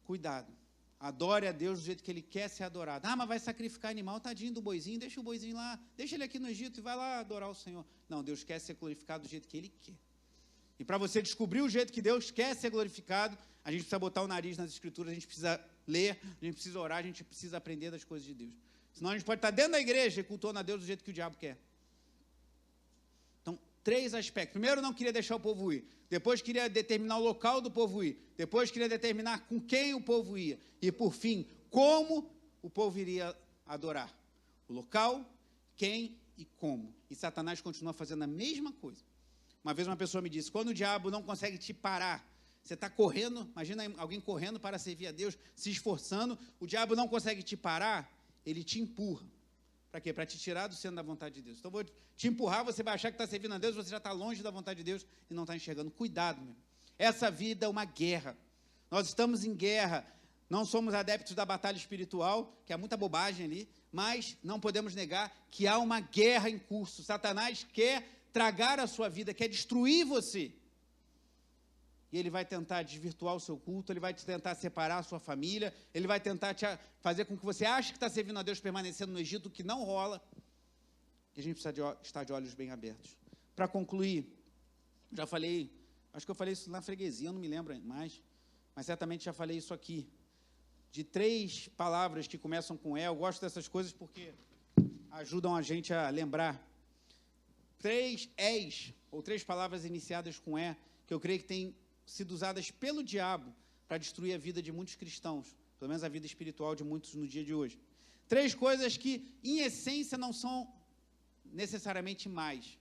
cuidado, adore a Deus do jeito que Ele quer ser adorado. Ah, mas vai sacrificar animal, tadinho do boizinho, deixa o boizinho lá, deixa ele aqui no Egito e vai lá adorar o Senhor. Não, Deus quer ser glorificado do jeito que Ele quer. E para você descobrir o jeito que Deus quer ser glorificado, a gente precisa botar o nariz nas Escrituras, a gente precisa ler, a gente precisa orar, a gente precisa aprender das coisas de Deus. Senão a gente pode estar dentro da igreja cultuando a Deus do jeito que o diabo quer. Então, 3 aspectos. Primeiro, não queria deixar o povo ir. Depois, queria determinar o local do povo ir. Depois, queria determinar com quem o povo ia. E, por fim, como o povo iria adorar. O local, quem e como. E Satanás continua fazendo a mesma coisa. Uma vez uma pessoa me disse, quando o diabo não consegue te parar, você está correndo, imagina alguém correndo para servir a Deus, se esforçando, o diabo não consegue te parar, ele te empurra. Para quê? Para te tirar do centro da vontade de Deus. Então, vou te empurrar, você vai achar que está servindo a Deus, você já está longe da vontade de Deus e não está enxergando. Cuidado, meu. Essa vida é uma guerra. Nós estamos em guerra. Não somos adeptos da batalha espiritual, que é muita bobagem ali, mas não podemos negar que há uma guerra em curso. Satanás quer tragar a sua vida, quer destruir você. E ele vai tentar desvirtuar o seu culto, ele vai tentar separar a sua família, ele vai tentar fazer com que você ache que está servindo a Deus permanecendo no Egito, que não rola. E a gente precisa estar de olhos bem abertos. Para concluir, já falei, acho que eu falei isso na freguesia, eu não me lembro mais, mas certamente já falei isso aqui, de 3 palavras que começam com E. Eu gosto dessas coisas porque ajudam a gente a lembrar. 3 És, ou 3 palavras iniciadas com E, que eu creio que têm sido usadas pelo diabo para destruir a vida de muitos cristãos, pelo menos a vida espiritual de muitos no dia de hoje. 3 coisas que, em essência, não são necessariamente mais,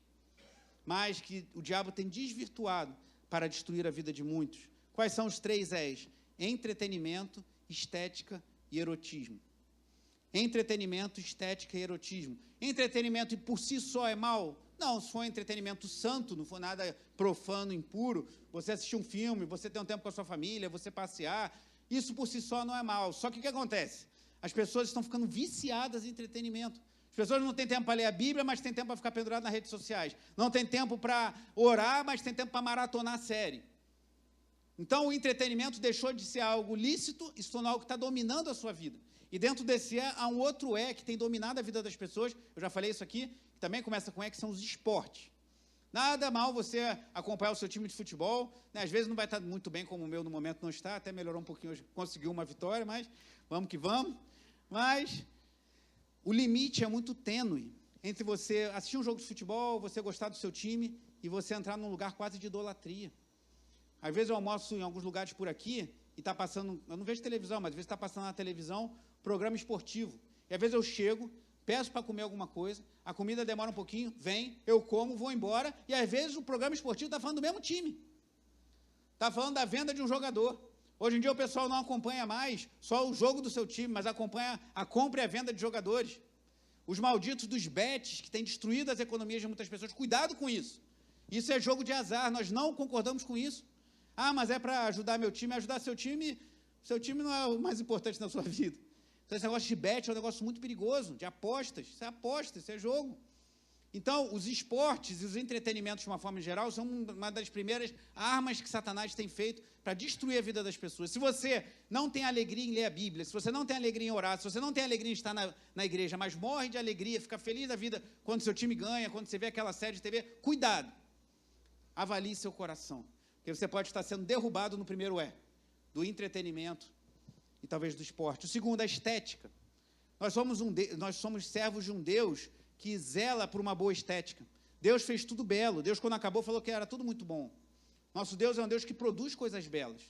mas que o diabo tem desvirtuado para destruir a vida de muitos. Quais são os 3 És? Entretenimento, estética e erotismo. Entretenimento, estética e erotismo. Entretenimento por si só é mal? Não, se for entretenimento santo, não for nada profano, impuro, você assistir um filme, você ter um tempo com a sua família, você passear, isso por si só não é mal. Só que o que acontece? As pessoas estão ficando viciadas em entretenimento. As pessoas não têm tempo para ler a Bíblia, mas têm tempo para ficar pendurado nas redes sociais. Não tem tempo para orar, mas tem tempo para maratonar a série. Então, o entretenimento deixou de ser algo lícito e se tornou algo que está dominando a sua vida. E dentro desse há um outro que tem dominado a vida das pessoas, eu já falei isso aqui, que também começa com que são os esportes. Nada mal você acompanhar o seu time de futebol, né? Às vezes não vai estar muito bem como o meu no momento não está, até melhorou um pouquinho hoje, conseguiu uma vitória, mas vamos que vamos. Mas o limite é muito tênue entre você assistir um jogo de futebol, você gostar do seu time e você entrar num lugar quase de idolatria. Às vezes eu almoço em alguns lugares por aqui e está passando, eu não vejo televisão, mas às vezes está passando na televisão programa esportivo. E às vezes eu chego, peço para comer alguma coisa, a comida demora um pouquinho, vem, eu como, vou embora, e às vezes o programa esportivo está falando do mesmo time. Está falando da venda de um jogador. Hoje em dia o pessoal não acompanha mais só o jogo do seu time, mas acompanha a compra e a venda de jogadores. Os malditos dos bets que têm destruído as economias de muitas pessoas. Cuidado com isso. Isso é jogo de azar, nós não concordamos com isso. Ah, mas é para ajudar meu time, ajudar seu time não é o mais importante na sua vida. Então, esse negócio de bet é um negócio muito perigoso, de apostas. Isso é aposta, isso é jogo. Então, os esportes e os entretenimentos, de uma forma geral, são uma das primeiras armas que Satanás tem feito para destruir a vida das pessoas. Se você não tem alegria em ler a Bíblia, se você não tem alegria em orar, se você não tem alegria em estar na igreja, mas morre de alegria, fica feliz da vida quando seu time ganha, quando você vê aquela série de TV, cuidado. Avalie seu coração. Porque você pode estar sendo derrubado no primeiro do entretenimento e talvez do esporte. O segundo, a estética. Nós somos servos de um Deus que zela por uma boa estética. Deus fez tudo belo. Deus, quando acabou, falou que era tudo muito bom. Nosso Deus é um Deus que produz coisas belas.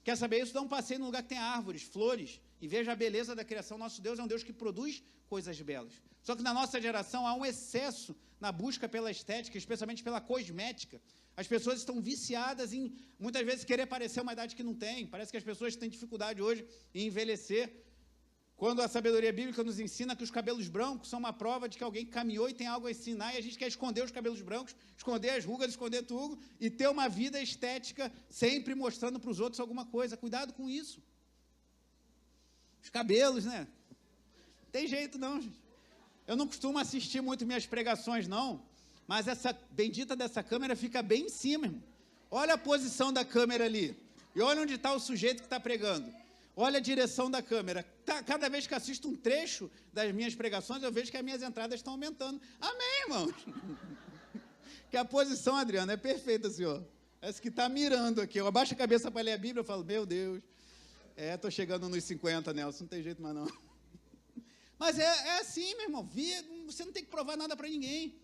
Quer saber isso? Dá um passeio num lugar que tem árvores, flores, e veja a beleza da criação. Nosso Deus é um Deus que produz coisas belas. Só que na nossa geração há um excesso na busca pela estética, especialmente pela cosmética. As pessoas estão viciadas em, muitas vezes, querer parecer uma idade que não tem. Parece que as pessoas têm dificuldade hoje em envelhecer Quando a sabedoria bíblica nos ensina que os cabelos brancos são uma prova de que alguém caminhou e tem algo a ensinar, e a gente quer esconder os cabelos brancos, esconder as rugas, esconder tudo, e ter uma vida estética sempre mostrando para os outros alguma coisa. Cuidado com isso. Os cabelos, né? Não tem jeito não, gente. Eu não costumo assistir muito minhas pregações, não, mas essa bendita dessa câmera fica bem em cima, irmão. Olha a posição da câmera ali, e olha onde está o sujeito que está pregando. Olha a direção da câmera. Cada vez que assisto um trecho das minhas pregações, eu vejo que as minhas entradas estão aumentando. Amém, irmãos? Que a posição, Adriano, é perfeita, senhor. Essa que está mirando aqui. Eu abaixo a cabeça para ler a Bíblia, eu falo, meu Deus. Estou chegando nos 50, Nelson, não tem jeito mais não. Mas é assim, meu irmão. Você não tem que provar nada para ninguém.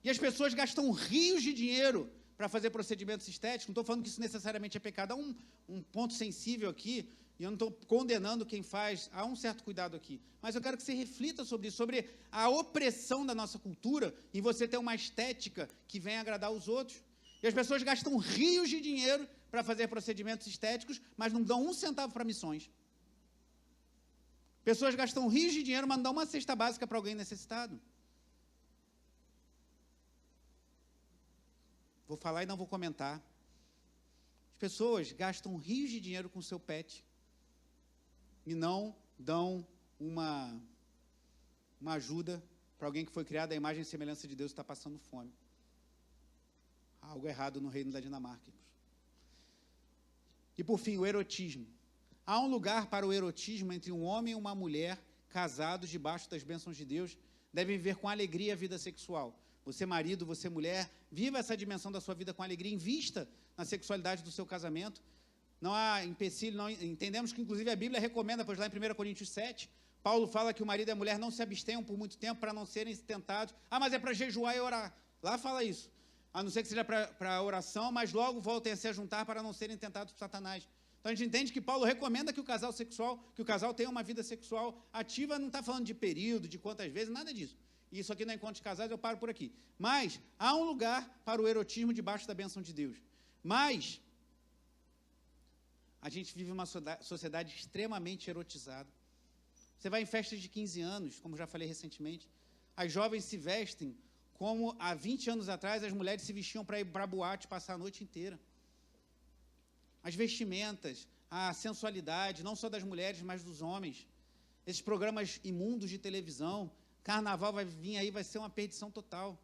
E as pessoas gastam rios de dinheiro para fazer procedimentos estéticos. Não estou falando que isso necessariamente é pecado. Há um ponto sensível aqui, e eu não estou condenando quem faz, há um certo cuidado aqui. Mas eu quero que você reflita sobre isso, sobre a opressão da nossa cultura, em você ter uma estética que venha agradar os outros. E as pessoas gastam rios de dinheiro para fazer procedimentos estéticos, mas não dão um centavo para missões. Pessoas gastam rios de dinheiro, mas não dão uma cesta básica para alguém necessitado. Vou falar e não vou comentar. As pessoas gastam rios de dinheiro com o seu pet e não dão uma ajuda para alguém que foi criado à imagem e semelhança de Deus e está passando fome. Há algo errado no reino da Dinamarca. E, por fim, o erotismo. Há um lugar para o erotismo entre um homem e uma mulher casados debaixo das bênçãos de Deus, devem viver com alegria a vida sexual. Você, marido, você, mulher, viva essa dimensão da sua vida com alegria, invista na sexualidade do seu casamento. Não há empecilho, não, entendemos que, inclusive, a Bíblia recomenda, pois lá em 1 Coríntios 7, Paulo fala que o marido e a mulher não se abstenham por muito tempo para não serem tentados. Ah, mas é para jejuar e orar. Lá fala isso. A não ser que seja para oração, mas logo voltem a se juntar para não serem tentados por Satanás. Então, a gente entende que Paulo recomenda que o casal tenha uma vida sexual ativa, não está falando de período, de quantas vezes, nada disso. Isso aqui não é encontro de casais, eu paro por aqui. Mas há um lugar para o erotismo debaixo da bênção de Deus. Mas a gente vive uma sociedade extremamente erotizada. Você vai em festas de 15 anos, como já falei recentemente, as jovens se vestem como há 20 anos atrás as mulheres se vestiam para ir para a boate, passar a noite inteira. As vestimentas, a sensualidade, não só das mulheres, mas dos homens. Esses programas imundos de televisão, carnaval vai vir aí, vai ser uma perdição total.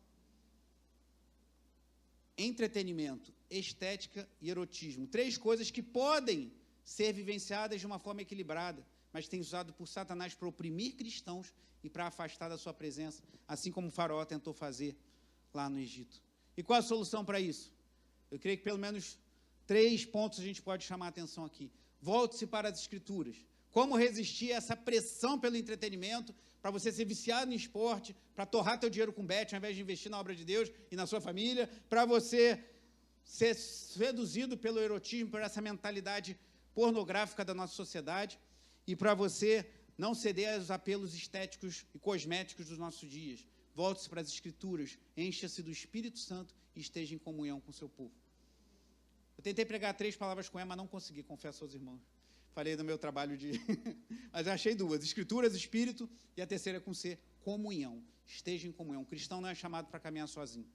Entretenimento, estética e erotismo. 3 coisas que podem ser vivenciadas de uma forma equilibrada, mas têm usado por Satanás para oprimir cristãos e para afastar da sua presença, assim como o Faraó tentou fazer lá no Egito. E qual a solução para isso? Eu creio que pelo menos 3 pontos a gente pode chamar a atenção aqui. Volte-se para as Escrituras. Como resistir a essa pressão pelo entretenimento, para você ser viciado em esporte, para torrar teu dinheiro com bet, ao invés de investir na obra de Deus e na sua família, para você ser seduzido pelo erotismo, por essa mentalidade pornográfica da nossa sociedade, e para você não ceder aos apelos estéticos e cosméticos dos nossos dias. Volte-se para as Escrituras, encha-se do Espírito Santo e esteja em comunhão com o seu povo. Eu tentei pregar 3 palavras com ela, mas não consegui, confesso aos irmãos. Falei do meu trabalho de... Mas eu achei 2, Escrituras, Espírito, e a terceira com C, comunhão. Esteja em comunhão. O cristão não é chamado para caminhar sozinho.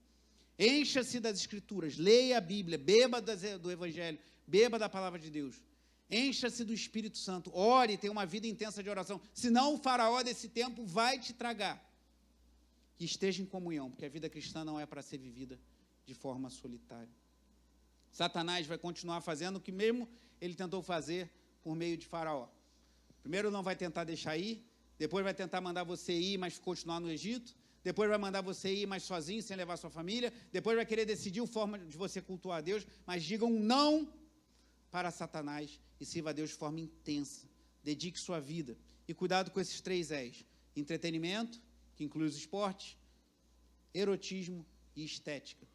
Encha-se das Escrituras, leia a Bíblia, beba do Evangelho, beba da palavra de Deus. Encha-se do Espírito Santo, ore, tenha uma vida intensa de oração. Senão o faraó desse tempo vai te tragar. E esteja em comunhão, porque a vida cristã não é para ser vivida de forma solitária. Satanás vai continuar fazendo o que mesmo ele tentou fazer por meio de Faraó. Primeiro não vai tentar deixar ir, depois vai tentar mandar você ir, mas continuar no Egito, depois vai mandar você ir, mas sozinho, sem levar sua família, depois vai querer decidir a forma de você cultuar a Deus, mas diga um não para Satanás e sirva a Deus de forma intensa. Dedique sua vida. E cuidado com esses 3 E's. Entretenimento, que inclui os esportes, erotismo e estética.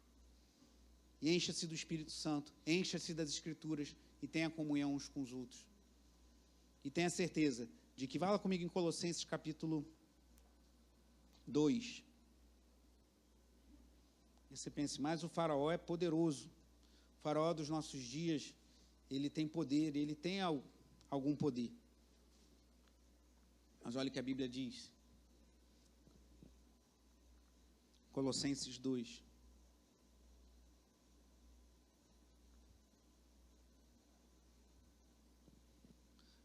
E encha-se do Espírito Santo, encha-se das Escrituras e tenha comunhão uns com os outros. E tenha certeza de que, vá lá comigo em Colossenses capítulo 2. E você pense, mas o faraó é poderoso. O faraó dos nossos dias, ele tem poder, ele tem algum poder. Mas olha o que a Bíblia diz. Colossenses 2.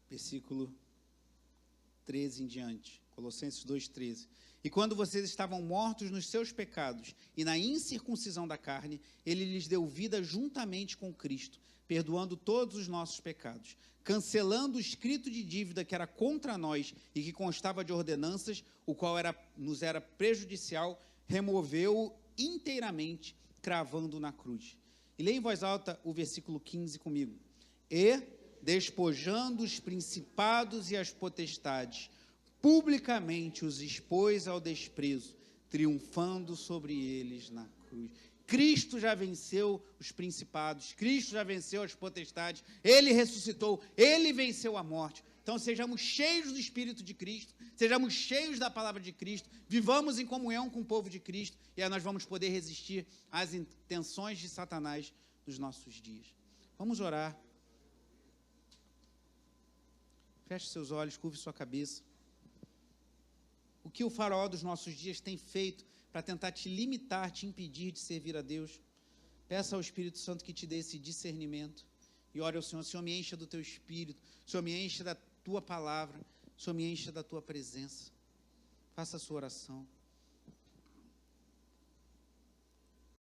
Versículo 13 em diante. Colossenses 2:13. E quando vocês estavam mortos nos seus pecados e na incircuncisão da carne, ele lhes deu vida juntamente com Cristo, perdoando todos os nossos pecados, cancelando o escrito de dívida que era contra nós e que constava de ordenanças, o qual nos era prejudicial, removeu-o inteiramente, cravando na cruz. E leia em voz alta o versículo 15 comigo. E, despojando os principados e as potestades, publicamente os expôs ao desprezo, triunfando sobre eles na cruz. Cristo já venceu os principados, Cristo já venceu as potestades, Ele ressuscitou, Ele venceu a morte. Então sejamos cheios do Espírito de Cristo, sejamos cheios da palavra de Cristo, vivamos em comunhão com o povo de Cristo, e aí nós vamos poder resistir às intenções de Satanás nos nossos dias. Vamos orar. Feche seus olhos, curve sua cabeça. O que o faraó dos nossos dias tem feito para tentar te limitar, te impedir de servir a Deus? Peça ao Espírito Santo que te dê esse discernimento. E ore ao Senhor, Senhor, me encha do teu Espírito, Senhor, me encha da tua palavra, Senhor, me encha da tua presença. Faça a sua oração.